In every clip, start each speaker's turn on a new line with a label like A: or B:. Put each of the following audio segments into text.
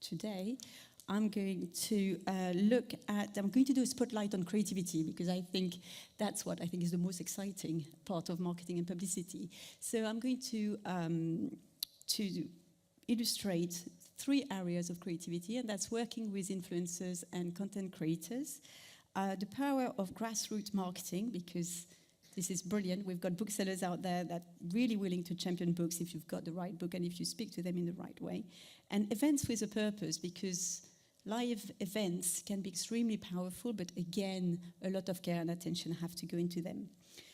A: today, I'm going to do a spotlight on creativity, because I think that's what I think is the most exciting part of marketing and publicity. So I'm going to illustrate 3 areas of creativity, and that's working with influencers and content creators, the power of grassroots marketing, because this is brilliant. We've got booksellers out there that are really willing to champion books if you've got the right book and if you speak to them in the right way. And events with a purpose, because live events can be extremely powerful, but again, a lot of care and attention have to go into them.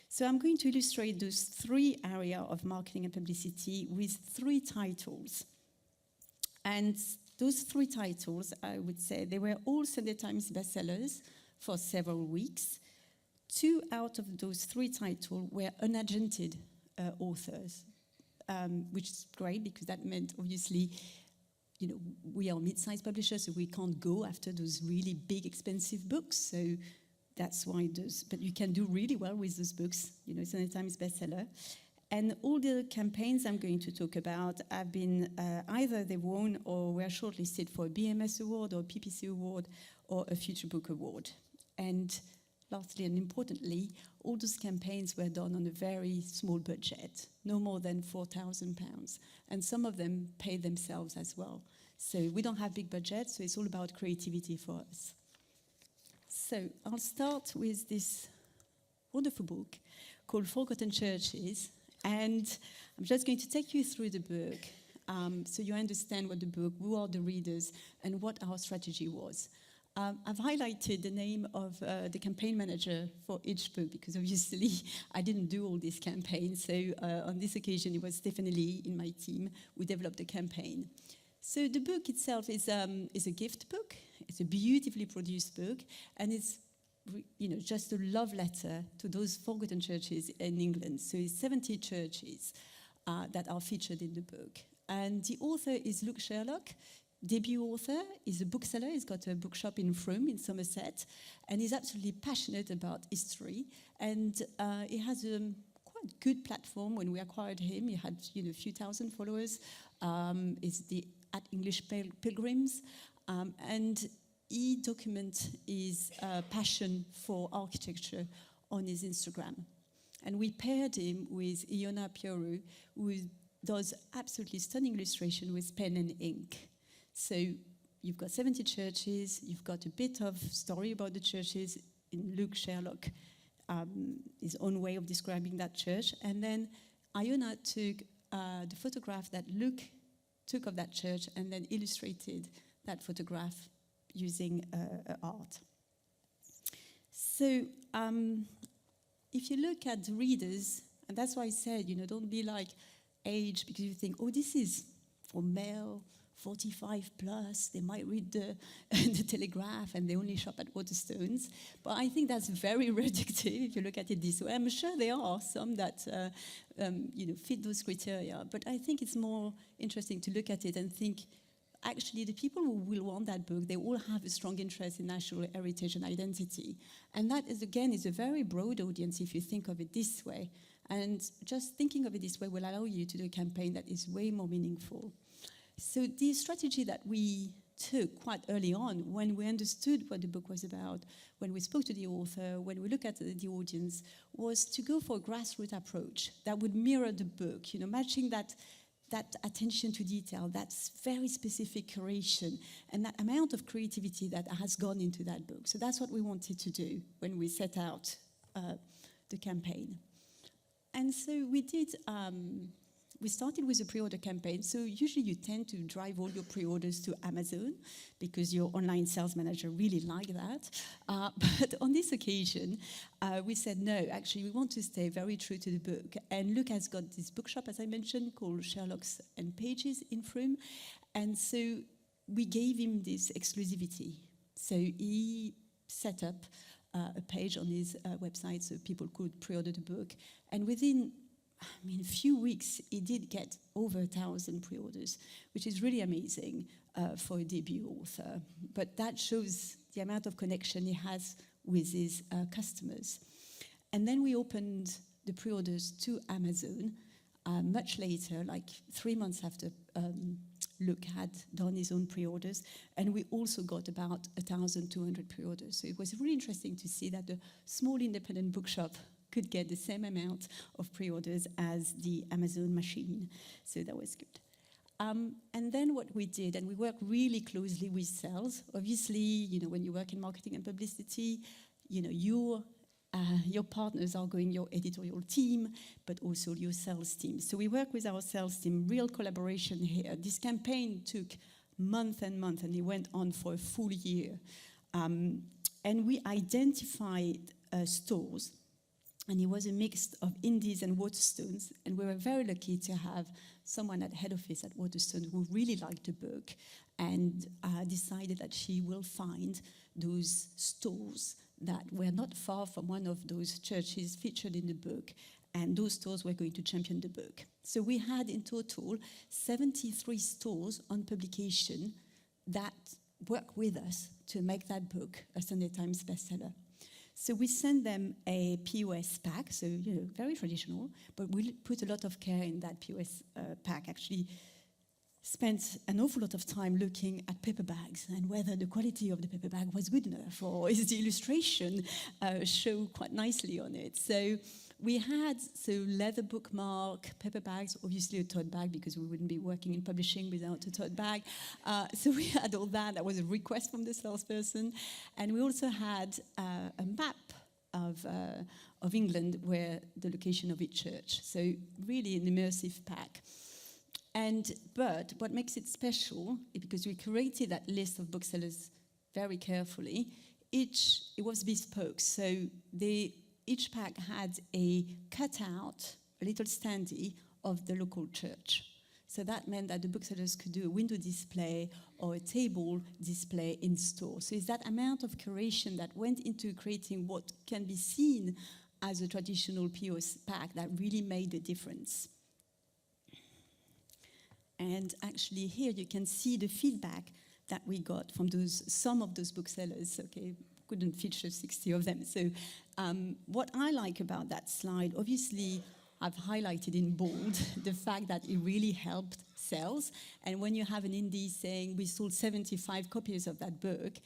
A: So I'm going to illustrate those 3 areas of marketing and publicity with 3 titles. And those 3 titles, I would say, they were all Sunday Times bestsellers for several weeks. 2 out of those 3 titles were unagented authors, which is great, because that meant, obviously, you know, we are mid-sized publishers, so we can't go after those really big, expensive books. So that's why but you can do really well with those books, you know, Sunday Times bestseller. And all the campaigns I'm going to talk about have been either they won or were shortlisted for a BMS award or a PPC award or a Future Book Award. And lastly and importantly, all those campaigns were done on a very small budget, no more than £4,000. And some of them paid themselves as well. So we don't have big budgets, so it's all about creativity for us. So I'll start with this wonderful book called Forgotten Churches. And I'm just going to take you through the book so you understand what the book, who are the readers, and what our strategy was. I've highlighted the name of the campaign manager for each book, because obviously I didn't do all these campaigns. So on this occasion, it was Stephanie Lee in my team who developed the campaign. So the book itself is a gift book. It's a beautifully produced book, and it's just a love letter to those forgotten churches in England. So it's 70 churches that are featured in the book. And the author is Luke Sherlock, debut author. He's a bookseller. He's got a bookshop in Frome in Somerset, and he's absolutely passionate about history. And he has a quite good platform. When we acquired him, he had a few thousand followers. It's at English Pilgrims, and he documents his passion for architecture on his Instagram. And we paired him with Iona Pioro, who does absolutely stunning illustration with pen and ink. So you've got 70 churches, you've got a bit of story about the churches in Luke Sherlock, his own way of describing that church. And then Iona took the photograph that Luke took of that church and then illustrated that photograph using art. So if you look at the readers, and that's why I said, don't be like age, because you think, oh, this is for male, 45 plus, they might read the Telegraph and they only shop at Waterstones. But I think that's very reductive if you look at it this way. I'm sure there are some that fit those criteria, but I think it's more interesting to look at it and think, actually, the people who will want that book, they all have a strong interest in national heritage and identity. And that is, again, is a very broad audience if you think of it this way. And just thinking of it this way will allow you to do a campaign that is way more meaningful. So the strategy that we took quite early on, when we understood what the book was about, when we spoke to the author, when we looked at the audience, was to go for a grassroots approach that would mirror the book, matching that attention to detail, that very specific curation, and that amount of creativity that has gone into that book. So that's what we wanted to do when we set out the campaign. And so we did, we started with a pre-order campaign. So usually you tend to drive all your pre-orders to Amazon because your online sales manager really like that. But on this occasion, we said, no, actually we want to stay very true to the book. And Luke has got this bookshop, as I mentioned, called Sherlock's and Pages in Frome. And so we gave him this exclusivity. So he set up a page on his website so people could pre-order the book. And within a few weeks, he did get over 1,000 pre-orders, which is really amazing for a debut author. But that shows the amount of connection he has with his customers. And then we opened the pre-orders to Amazon much later, like 3 months after Luke had done his own pre-orders, and we also got about 1,200 pre-orders. So it was really interesting to see that the small independent bookshop could get the same amount of pre-orders as the Amazon machine. So that was good. And then what we did, and we work really closely with sales. Obviously, you know, when you work in marketing and publicity, you know, your partners are going your editorial team, but also your sales team. So we work with our sales team, real collaboration here. This campaign took months and months, and it went on for a full year. And we identified stores, and it was a mix of indies and Waterstones, and we were very lucky to have someone at head office at Waterstone who really liked the book and decided that she will find those stores that were not far from one of those churches featured in the book, and those stores were going to champion the book. So we had in total 73 stores on publication that work with us to make that book a Sunday Times bestseller. So we send them a POS pack, so, you know, very traditional, but we put a lot of care in that POS pack. Actually spent an awful lot of time looking at paper bags and whether the quality of the paper bag was good enough, or is the illustration show quite nicely on it. So we had leather bookmark, paper bags, obviously a tote bag because we wouldn't be working in publishing without a tote bag. So we had all that. That was a request from the salesperson. And we also had a map of England where the location of each church. So really an immersive pack. But what makes it special is because we created that list of booksellers very carefully. It was bespoke. So each pack had a cutout, a little standee of the local church. So that meant that the booksellers could do a window display or a table display in store. So it's that amount of curation that went into creating what can be seen as a traditional POS pack that really made a difference. And actually here you can see the feedback that we got from some of those booksellers. Okay, couldn't feature 60 of them. So what I like about that slide, obviously I've highlighted in bold the fact that it really helped sales. And when you have an indie saying we sold 75 copies of that book,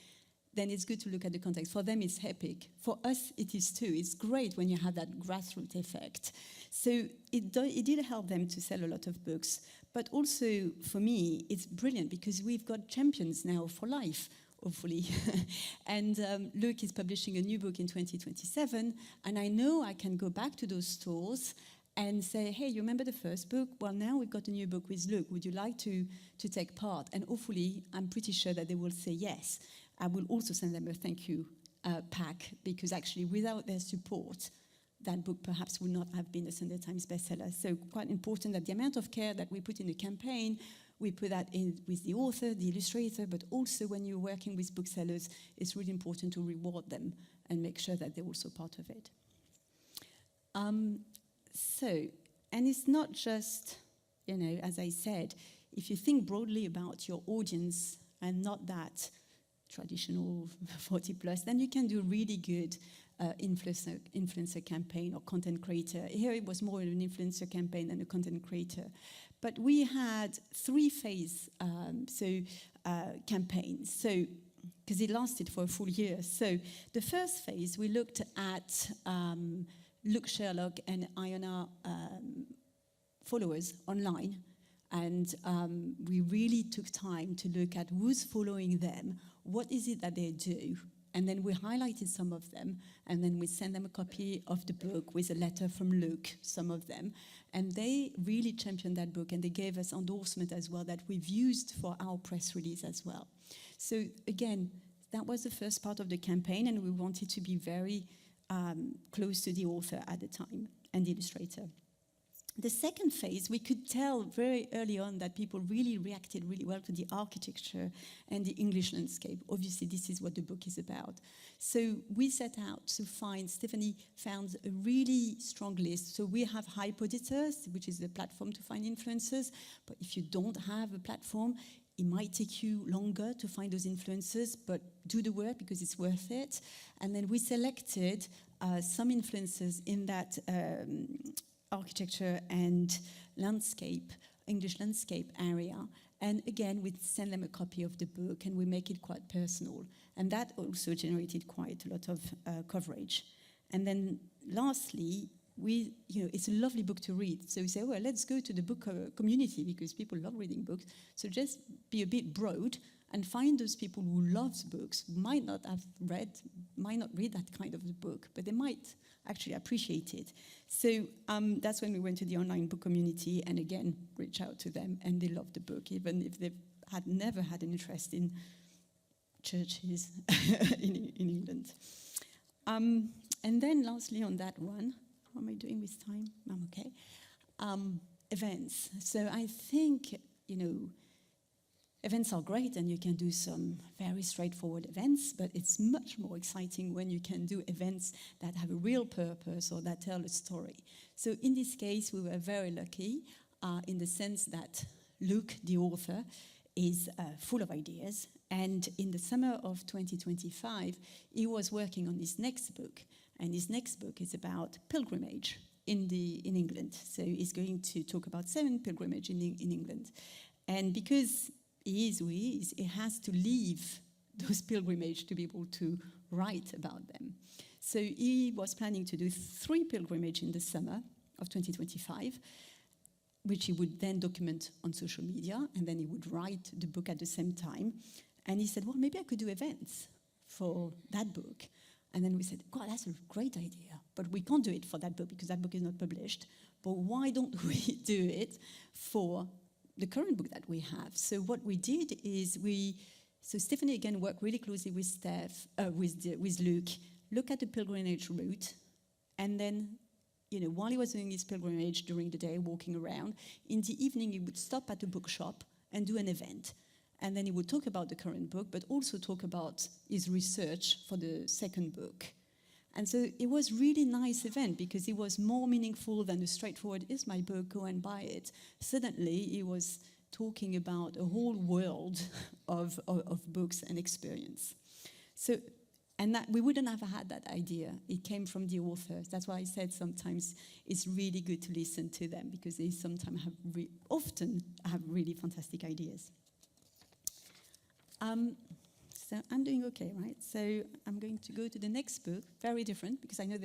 A: then it's good to look at the context. For them, it's epic. For us, it is too. It's great when you have that grassroots effect. So it did help them to sell a lot of books. But also, for me, it's brilliant because we've got champions now for life, hopefully. And Luke is publishing a new book in 2027. And I know I can go back to those stores and say, hey, you remember the first book? Well, now we've got a new book with Luke. Would you like to take part? And hopefully, I'm pretty sure that they will say yes. I will also send them a thank you pack because actually without their support, that book perhaps would not have been a Sunday Times bestseller. So quite important that the amount of care that we put in the campaign, we put that in with the author, the illustrator, but also when you're working with booksellers, it's really important to reward them and make sure that they're also part of it. And it's not just, you know, as I said, if you think broadly about your audience and not that traditional 40 plus, then you can do really good influencer campaign or content creator. Here it was more an influencer campaign than a content creator. But we had 3-phase campaigns, so because it lasted for a full year. So the first phase, we looked at Luke Sherlock and Iona followers online. And we really took time to look at who's following them, what is it that they do, and then we highlighted some of them, and then we sent them a copy of the book with a letter from Luke, some of them, and they really championed that book, and they gave us endorsement as well that we've used for our press release as well. So again, that was the first part of the campaign, and we wanted to be very close to the author at the time and the illustrator. The second phase, we could tell very early on that people really reacted really well to the architecture and the English landscape. Obviously, this is what the book is about. So we set out to find, Stephanie found a really strong list. So we have Hypoditors, which is the platform to find influencers. But if you don't have a platform, it might take you longer to find those influencers, but do the work because it's worth it. And then we selected some influencers in that architecture and landscape, English landscape area, And again, we send them a copy of the book and we make it quite personal. And that also generated quite a lot of coverage. And then lastly, it's a lovely book to read. So we say, well, let's go to the book community because people love reading books. So just be a bit broad and find those people who love books, might not read that kind of a book, but they might actually appreciate it. So that's when we went to the online book community and again, reach out to them, and they loved the book, even if they had never had an interest in churches in England. And then lastly on that one, how am I doing with time? I'm okay. Events. So I think, events are great and you can do some very straightforward events, but it's much more exciting when you can do events that have a real purpose or that tell a story. So in this case, we were very lucky in the sense that Luke, the author, is full of ideas. And in the summer of 2025, he was working on his next book. And his next book is about pilgrimage in England. So he's going to talk about 7 pilgrimages in England. And because he is who he is, he has to leave those pilgrimages to be able to write about them. So he was planning to do 3 pilgrimages in the summer of 2025, which he would then document on social media, and then he would write the book at the same time. And he said, well, maybe I could do events for that book. And then we said, God, that's a great idea, but we can't do it for that book because that book is not published. But why don't we do it for the current book that we have? So what we did is so Stephanie again worked really closely with with Luke, look at the pilgrimage route, and then, while he was doing his pilgrimage during the day, walking around, in the evening he would stop at a bookshop and do an event. And then he would talk about the current book, but also talk about his research for the second book. And so it was really nice event because it was more meaningful than the straightforward, is my book, go and buy it. Suddenly he was talking about a whole world of books and experience. So, and that we wouldn't have had that idea. It came from the authors. That's why I said sometimes it's really good to listen to them because they sometimes often have really fantastic ideas. So I'm doing okay, right? So I'm going to go to the next book, very different, because I know